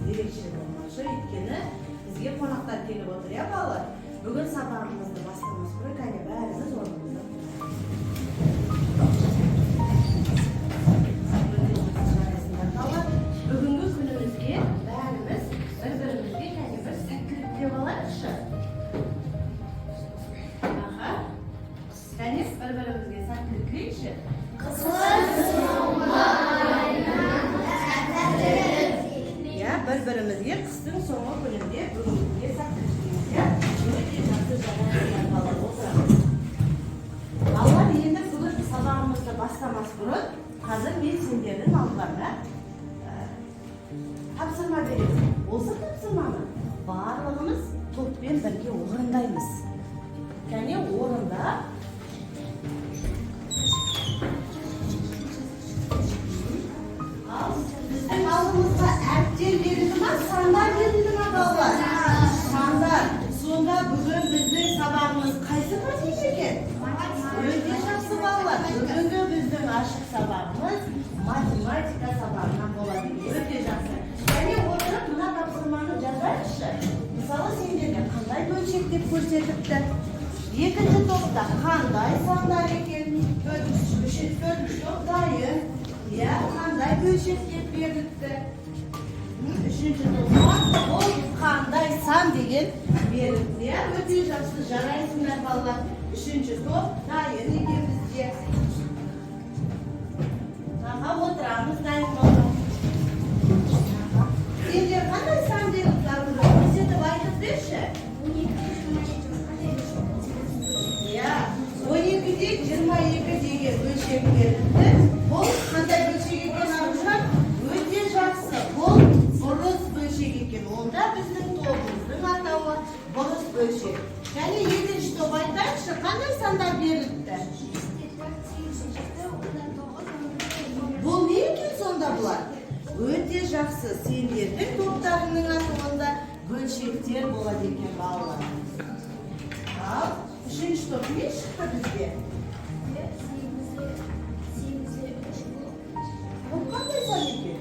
ерекше болмақшы. Өйткені бізге қонақтар келіп отыр, иә балалар? Бүгін сабағымызды бастамас бұрын кәне бәріміз орнымызда. Бүгінгі күнімізге бәріміз бір-бірімізге кәне бір сәттілік деп алайықшы. Кәне бір-бірімізге сәттілік тілейікші. Bir-birimizге қыстың соңғы күнінде бүгінге сәттілік тілейміз. Өте жақсы жаңалықтар балалар отырамыз. Балалар, енді бүгін сабағымызды бастамас бұрын, қазір мен сендердің алдыңа тапсырма беремін. Осы тапсырманы барлығымыз топпен бірге орындаймыз. Кәне орында біздің алдымызға әріптер берілді ма, сандар берілді ма балалар? Сандар. Сонда бүгін біздің сабағымыз қайсы процент екен? Өте жақсы балалар. Бүгінгі біздің ашық сабағымыз математика сабағынан болады. Өте жақсы. Және отырып мына тапсырманы жазайықшы. Мысалы сендерге қандай бөлшек деп көрсетіпті? Екінші топта қандай сандар екен? Төртінші топ дайын. Я қандай бөлшек деп беріліпті? Үшінші топта ол қандай сан деген беріліпті. Өте жақсы жарайсыңдар балалар. Үшінші топ дайын екен бізде. Отырамыз дайын болдық. Сендер қандай сан беріліпті? Көрсетіп айтып берші. 12-де 22 деген бөлшек беріліпті. Бұл қандай бөлшек екен аружан? Өте жақсы. Бұл бұрыс бөлшек екен. Онда біздің тобымыздың атауы бұрыс бөлшек. Және екінші топ айтайықшы, қандай сандар беріліпті? Бұл не екен сонда бұлар? Өте жақсы. Сендердің топтарының атауында бөлшектер болады екен балалар. Ал, үшінші топ не шықты бізде? Бұл қандай сан екен?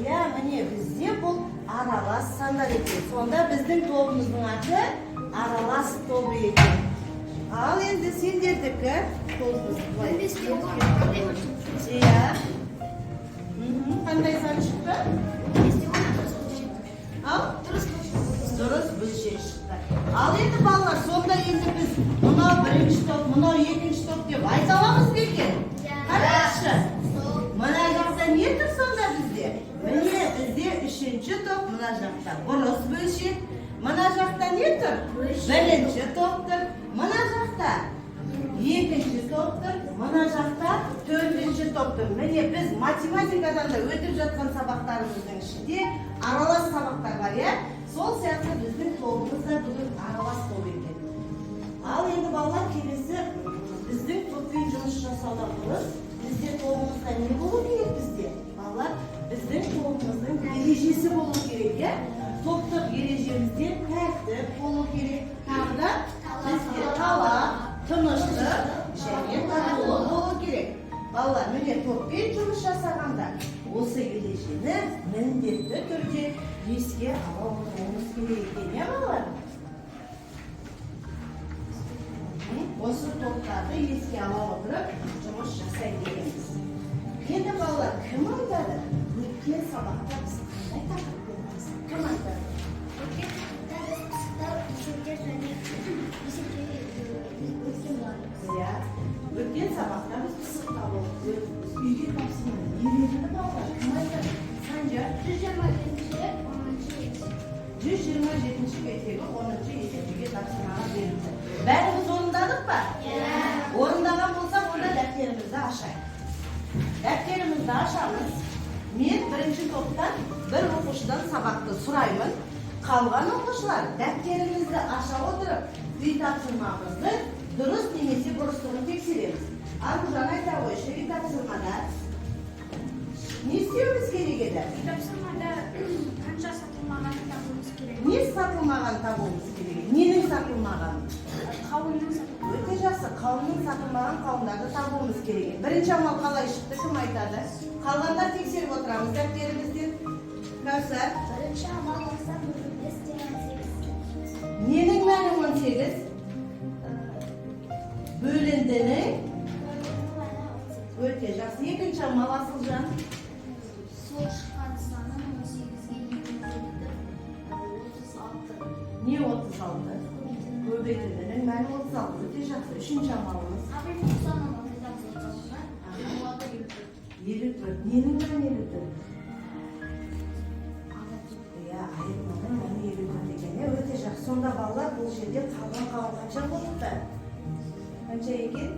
Иә, міне бізде бұл аралас сандар екен. Сонда біздің тобымыздың аты аралас тобы екен. Ал енді сендердікі тобымыз былай. Иә. Қандай сан шықты? Ал? Дұрыс бөлшек шықты. Ал енді балалар, сонда енді біз мынау бірінші топ, мынау екінші топ деп айта аламыз ба екен? Қарашы. Мына жақта не тұр сонда бізде? Міне бізде үшінші топ, мына жақта бұрыс бөлшек. Мына жақта не тұр? Бірінші топ тұр. Мына жақта екінші топ тұр. Мына жақта төртінші топ тұр. Міне біз математикадан да өтіп жатқан сабақтарымыздың ішінде аралас сабақтар бар, иә? Сол сияқты біздің тобымыз да бүгін аралас топ екен. Ал енді балалар, келесі біздің топпен жұмыс жасауда бұрын бізде тобымызда не болу керек бізде? Балалар, біздің тобымыздың ережесі болу керек, иә? Топтық ережемізде тәртіп болу керек. Тағы да бізде талап, тыныштық және татулық болу керек. Балалар, міне топпен жұмыс жасағанда осы ережені міндетті түрде еске ала отыруымыз керек екен, иә балалар? Осы топтарды еске ала отырып жұмыс жасай береміз. Енді балалар, кім айтады? Өткен сабақта біз қандай тақырып көрдік? Кім айтады? Өткен сабақта біз пысықтап оқып, үйге тапсырма берілді балалар. Кім айтады? Санжар? 127-ші беттегі 10-ші есептеге тапсырмаға берілді. Бәріміз орындадық па? Орындаған болсақ, онда дәптерімізді ашайық. Дәптерімізді ашамыз. Мен бірінші топтан бір оқушыдан сабақты сұраймын. Қалған оқушылар дәптерімізді аша отырып, үй тапсырмамызды дұрыс немесе бұрыстығын тексереміз. Аружан айта қойшы, үй тапсырмада не істеуіміз керек еді? Үй тапсырмада қанша сатылмаған табуымыз керек. Не сатылмаған табуымыз керек? Ненің сатылмаған? Қауынның сатылмаған. Өте жақсы, қауынның сатылмаған қауындарды табуымыз керек. Бірінші амал қалай шықты, кім айтады? Қалғандар тексеріп отырамыз дәптерімізден. Кәусар? Nening meni 18? Bölündüğünün öte жақсы. Екінші амал Асылжан. Не 36? Көбейтіндінің мәні 36. Өте жақсы. Үшінші амалымыз. 54. Ненің мәні 54? Иә, айырманың мәні 54 екен. Өте жақсы. Сонда балалар бұл жерде қалған қанша болыпты? Қанша екен?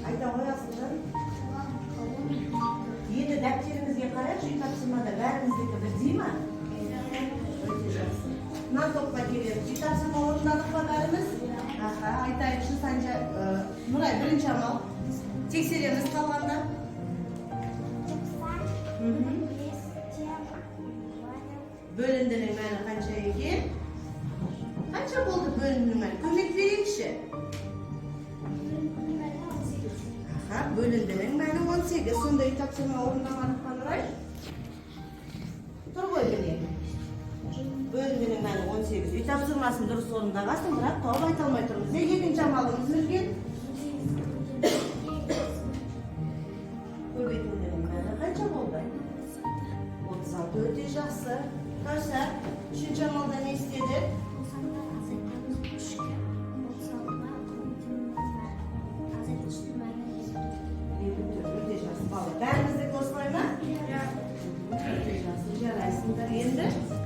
Айта ғой Асылжан. Енді дәптеріңізге қарайықшы, үй тапсырмада бәріміздікі бірдей ма? Өте жақсы. Мына топқа келеміз. Үй тапсырма орындадық па бәріміз? Айтайықшы Санжа. Нұрай, бірінші амал. Тексереміз қалғанда. Бөліндінің мәні қанша екен? Қанша болды бөліндің мәні? Көмек берейікші. Bölündüğünün мәні 18. Сонда үй тапсырма орындамадық па Нұрай? Тұр ғой біне. Бөліндіның мәні 18. Үй тапсырмасын дұрыс орындағасын, бірақ тауып айта алмай тұрмыз. Екінші амалымыз үлкен. Көбейтіндінің мәні қанша болды? 36. Өте жақсы. Кәусар, үшінші амалда не істеді? Бәрімізді осылай ма? Өте жақсы, жарайсыңдар. Енді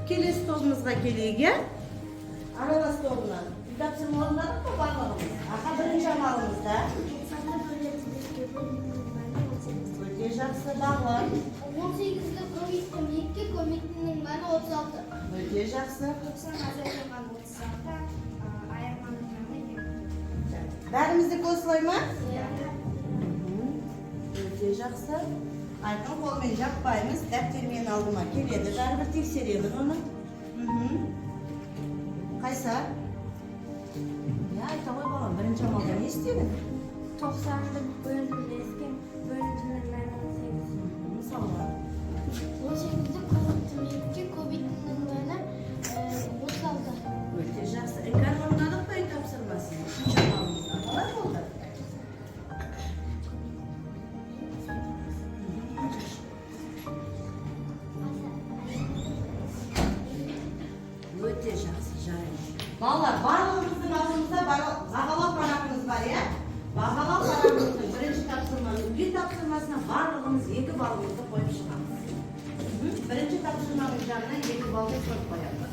келесі тобымызға келейік, е? Аралас тобынан. Үй тапсырма орындадық па барлығымыз? Бірінші амалымызда. Өте жақсы, бағлар. 18'de көбейттім, 2 көбейттімнің мәні 36. Өте жақсы. 90 азайтылған 36, айырманың мәні 2. Бәрімізді осылай ма? Өте жақсы. Айқын қолмен жаппаймыз, дәптермен алдыма келеді. Бәрібір тексереміз оны. Қайсар? Айта ғой балам, бірінші амалда не істедің? 90'ды бөлінген, бөлінген мәні 18. Мысалы? 18'de көбейттім, 2 көбейттімнің мәні 36. Өте жақсы. Іңкәр орындадық па үй тапсырмасын? Үшінші амалымызда қалай болды? Өте жақсы, жарайды. Балалар, барлығымыздың алдымызда бағалау парағымыз бар, иә? Бағалау парағымыздың бірінші тапсырмасы, үй тапсырмасына барлығымыз 2 балымызды қойып шығамыз. Бірінші тапсырманың жағына 2 балды қойып қоямыз.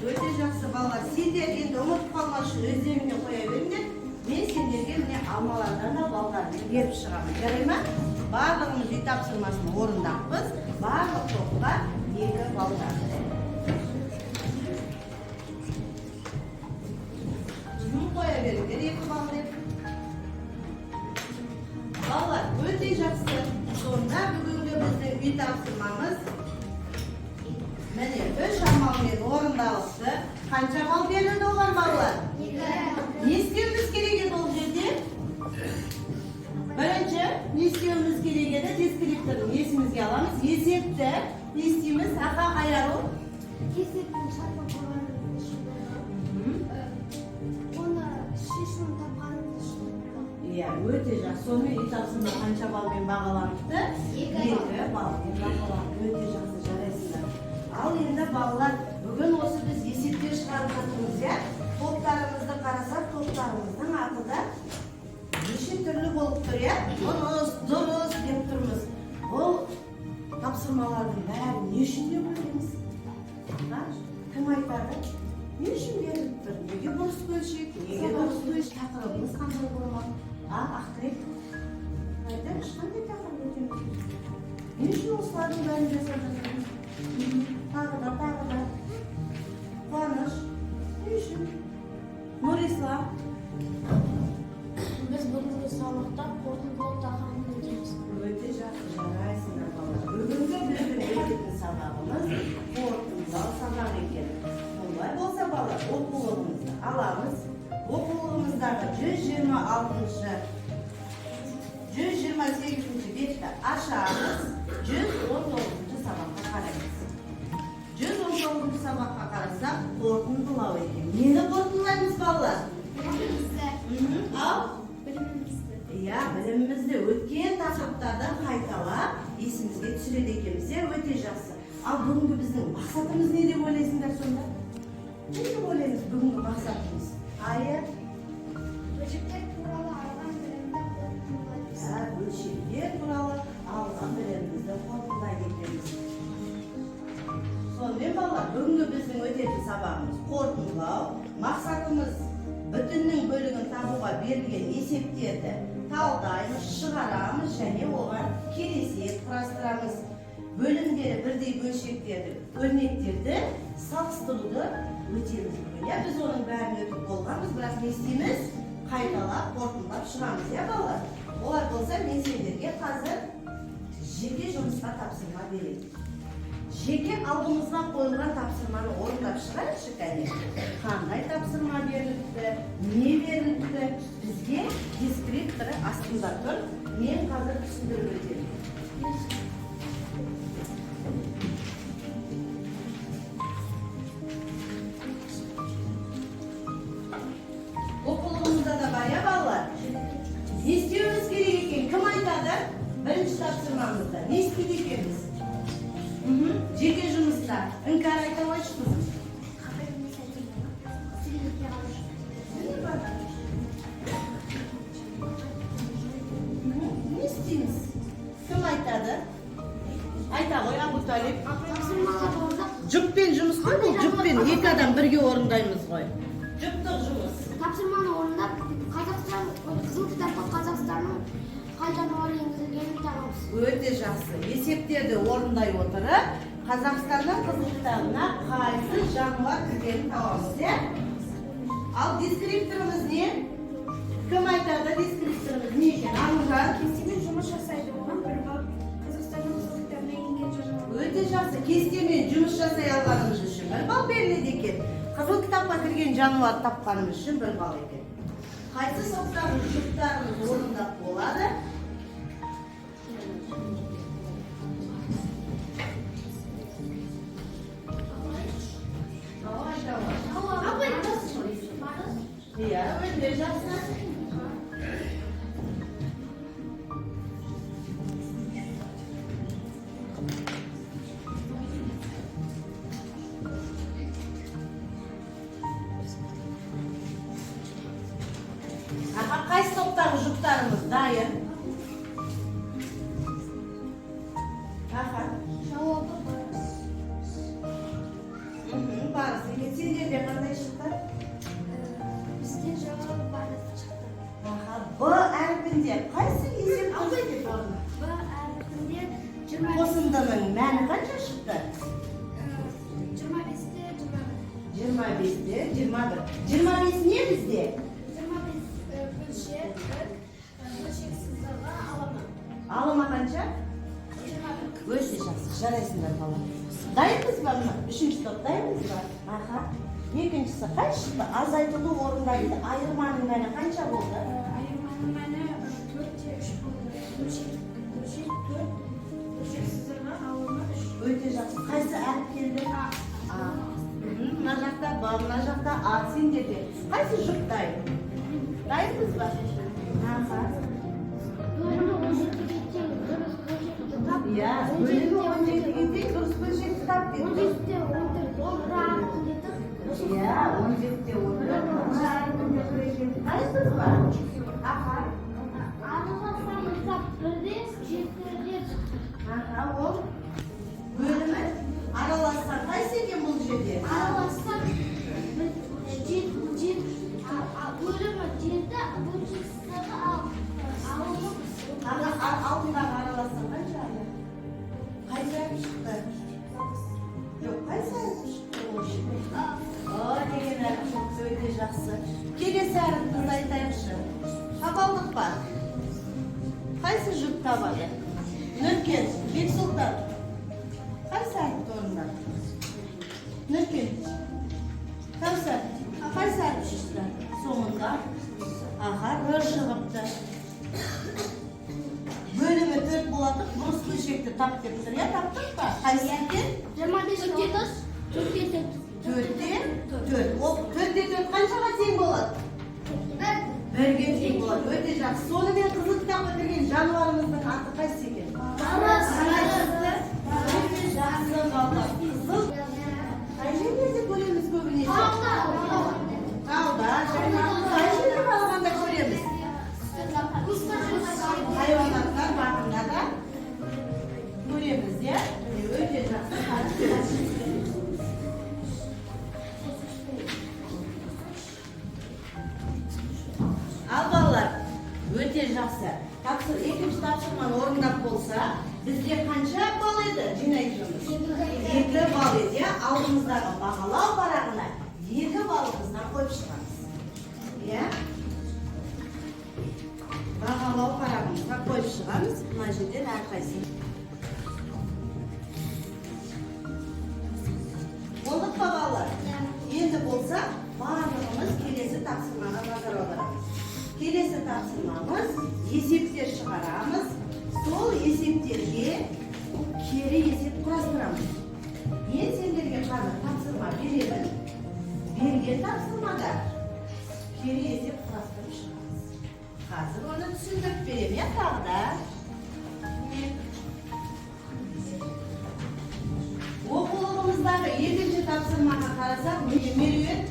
Өте жақсы балалар. Сендер енді ұмытып қалмас үшін өздеріңе қоя беріңдер. Мен сендерге міне алмалардан да балаларды беріп шығамын. Жарай ма? Барлығымыз үй тапсырмасын орындаппыз. Барлық топқа 2 балдарды. Қоя беріңдер 2 бал деп. Балалар, өте жақсы. Сонда бүгінгі біздің үй тапсырмамыз міне 3 амалмен орындалыпты. Қанша бал берілді оған балалар? 2. Не істеуіміз керек еді ол жерде? Бірінші, не істеуіміз керек еді? Дискрипторын есімізге аламыз. Есепті не істейміз? Ақа айару. Есептің шарпы болғанын оны шешімін тапқанын Иә, өте жақсы. Сонымен үй тапсырма қанша балмен бағаланыпты? 2 балмен бағаланыпты. Өте жақсы, жарайсыздар. Ал енді балалар, бүгін осы біз есептер шығарып жатырмыз, иә? Топтарымызды қарасақ, топтарымыздың аты да неше түрлі болып тұр, иә? Дұрыс деп тұрмыз. Бұл тапсырмалардың бәрі не үшін деп ойлаймыз? Кім айтады? Не үшін беріліп тұр? Неге бұрыс бөлшек? Неге дұрыс бөлшек? Тақырыбымыз қандай болмақ? Ақтірек? Айтайықшы, қандай тақырып өтеміз? Не үшін осылардың бәрін жасап жатырмыз? Тағы да. Қуаныш. Не үшін? Нұрислам. Біз бүгінгі сабақта қорытындылау тақырыбын өтеміз. Өте жақсы, жарайсыңдар балалар. Бүгінгі біздің өтетін сабағымыз қорытындылау сабағы екен. Олай болса балалар, оқулығымызды аламыз. Оқулығымыздағы 126 28. betni açamiz. 119. sabaqqa qaraymiz. 119. sabaqqa qarasak, qo'rqindilav ekan. Neni qo'rqinlaymiz bolalar? Al. Ya, bilimimizni o'tgan taqdirlardan qaytalab esimizga tushiradi ekanmiz. O'ta yaxshi. Al, bugungi bizning maqsadimiz ne deb o'ylaysizlar sonda? Ne deb o'ylaymiz bugungi maqsadimiz? Aya, Böcekler turalı aradan bilimde korkutulmayız. böcekler turali algan bilimimizda qo'rqinlaydi ekanmiz. Sonda bolalar, bugungi bizning o'tadigan sababimiz qo'rqinlav. Maqsadimiz bütünning bölümünü tabuğa berilgan eseplerdi taldaymiz, çıgaramız және oğan kelesi kurastıramiz. Bölümleri birday bölşeklerdi, örneklerdi salыстыруды өтеміз бүгін. Ya biz onun bärini ötüp bolganбыз, бірақ ne isteymiz? Qaytalap, qorqunlap çıgamыз, ya balalar. Олар болса мен сендерге қазір жеке жұмысқа тапсырма берейін. Жеке алдымызға қойылған тапсырманы орындап шығайықшы кәне. Қандай тапсырма беріліпті, не беріліпті, бізге дескрипторы астында тұр. Мен қазір түсіндіріп өтемін. Оқулығымызда да бар, я балалар. Не істеуіміз керек екен? Кім айтады? Бірінші тапсырмамызда. Не істейді екенбіз? Жеке жұмыста. Іңкәр айта қойшы қызым. Не істейміз? Кім айтады? Айта ғой, Абуталип. Жұппен жұмыс қой, бұл жұппен. Екі адам бірге орындаймыз ғой. Жұптық жұмыс. Тапсырманы орындап, Қазақстан, қызыл кітапқа Қазақстанның қай жануары енгізілгенін табамыз. Өте жақсы. Есептерді орындай отырып, Қазақстанның қызыл кітабына қайсы жануар кіргенін табамыз, е? Ал дескрипторымыз не? Кім айтады дескрипторымыз не екен? Аңыздар? Кестемен жұмыс жасайды, оған бір бап Қазақстанның қызыл кітабына енген жануар. Өте жақсы. Кестемен жұмыс жасай алғанымыз үшін бір бал беріледі екен. Қызыл кітапқа кірген жануар тапқанымыз үшін бір бал екен. Қайсы соқтағы жұптарымыз орындап болады? Iya, öyle жақсы. Қайсы топтағы жұптарымыз дайын? Жауабы барыс. Барыс. Сендерде қандай шықты? Бізде жауабы барыс шықты. Б әрпінде қайсы есеп көрсетеді орны? Б әрпінде 25. Қосындының мәні қанша шықты? 25-те 21. 25-те 21. 25 не бізде? 25 бөлшек, бөлшек сызығы алымы. Алымы қанша? 21. Өте жақсы, жарайсыңдар бала. Дайынбыз ба мына? Үшінші топ дайынбыз ба? Аха. Екіншісі қай шықты? Азайтылу орындайды. Айырманың мәні қанша болды? Айырманың мәні 4-те 3 болды. Бөлшек 4, бөлшек сызығы алымы 3. Өте жақсы. Қайсы әріп келді? А. Мына жақта Б, мына жақта А. Сендерде қайсы жұп дайын? Дайынбыз ба? Аха. Бөлімі 17-ге тең дұрыс бөлшекті тап. Иә, бөлімі 17-ге тең дұрыс бөлшекті тап деді. 17-те 14 орындайтын. Иә, 17-те 14 орындайтын. Дайынбыз ба? Аха. Араласам ұзап бірде жетілер. Аха, ол бөлімі араласқан қайсы екен бұл жерде? Аралассам бөлімі 7, бөлшек сызығы алымы. Алдындағы араласқан қанша аяқ? Қайсы аяқ шықты? Жоқ, қайсы аяқ шықты? Деген аяқ шықты, өте жақсы. Келесі әріпімізді айтайықшы. Хабалдық бар. Қайсы жұп табады? Нұркен, Бексұлтан. Қайсы әріпті орындады? Нұркен, Кәусар, қайсы әріп шықты? Соңында. Аха, Р шығыпты. Б болатып, бұрыс шекті тап депсің, иә, таптық па? Қайсы екен? 25 4 Төртте төрт. Ол төртте төрт қаншаға тең болады? Бірге тең болады. Өте жақсы. Сонымен қызыл кітап бітірген жануарымыздың аты қайсы екен? Жақсы балдар. Қызыл. Қай жерлерде көреміз көбінесе? Тауда. Қай жерде қалғанда көреміз? Хайуанаттар бағында да көреміз, иә? Өте жақсы. Ал балалар, өте жақсы. Екінші тапсырманы орындап болса, бізде қанша балл еді жинайтынымыз? 2 балл еді, алдымыздағы бағалау парағына 2 баллымыздан қойып шығамыз. Иә? Бағалау парағымызға қойып шығамыз. Мына жерден әрқайсысын. Болдық па балалар? Енді болса, барлығымыз келесі тапсырмаға назар аударамыз. Келесі тапсырмамыз есептер шығарамыз. Сол есептерге кері есеп құрастырамыз. Мен сендерге қазір тапсырма беремін. Берген тапсырмада кері есеп құрастырып шығамыз. Қазір оны түсіндіріп беремін, иә, тағы да. Оқулығымыздағы екінші тапсырмаға қарасақ, Меруерт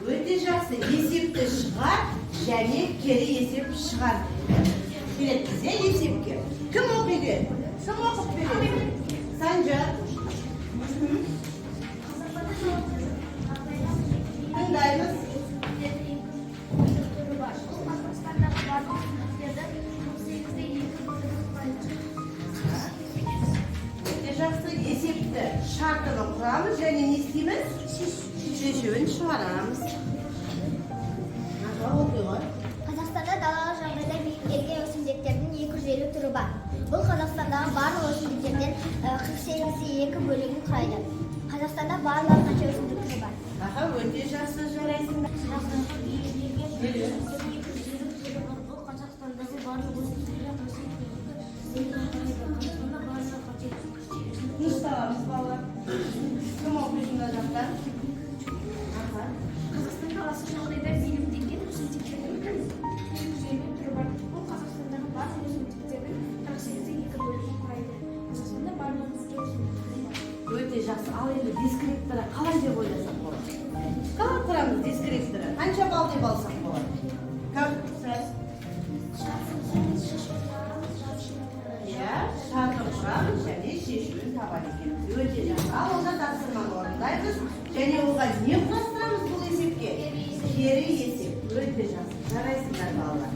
өте жақсы есепті шығар және кері есеп шығар. Келеді бізде есепке. Кім оқиды? Кім оқып береді? Санжар. Тыңдаймыз. Өте жақсы есепті шартыны құрамыз және не істейміз? Шешуін шығарамыз. Қазақстанда далалық жағдайда бекітілген өсімдіктердің 250 түрі бар. Бұл Қазақстандағы барлық өсімдіктерден 48-2 бөлігін құрайды. Қазақстанда барлық қанша өсімдік түрі бар? Аха, өте жақсы жарайсың. Тынышталамыз балалар. Кім оқиды мына жақта? Қазақстан даласы жағдайда бейімделген өсімдіктердің 250 түрі бар. Бұл Қазақстандағы барлық өсімдіктердің 48-2 бөлігін құрайды. Қазақстанда барлық қанша өсімдік түрі бар? Өте жақсы. Ал енді дискрипторы қалай деп ойласақ болады? Қалай құрамыз дискрипторы? Қанша балл деп алсақ болады? Кім? Иә, шартын құрамыз және шешуін табады екенбіз. Өте жақсы. Ал онда тапсырманы орындаймыз және оған не құрастырамыз бұл есепке? Кері есеп. Өте жақсы. Жарайсыңдар балалар.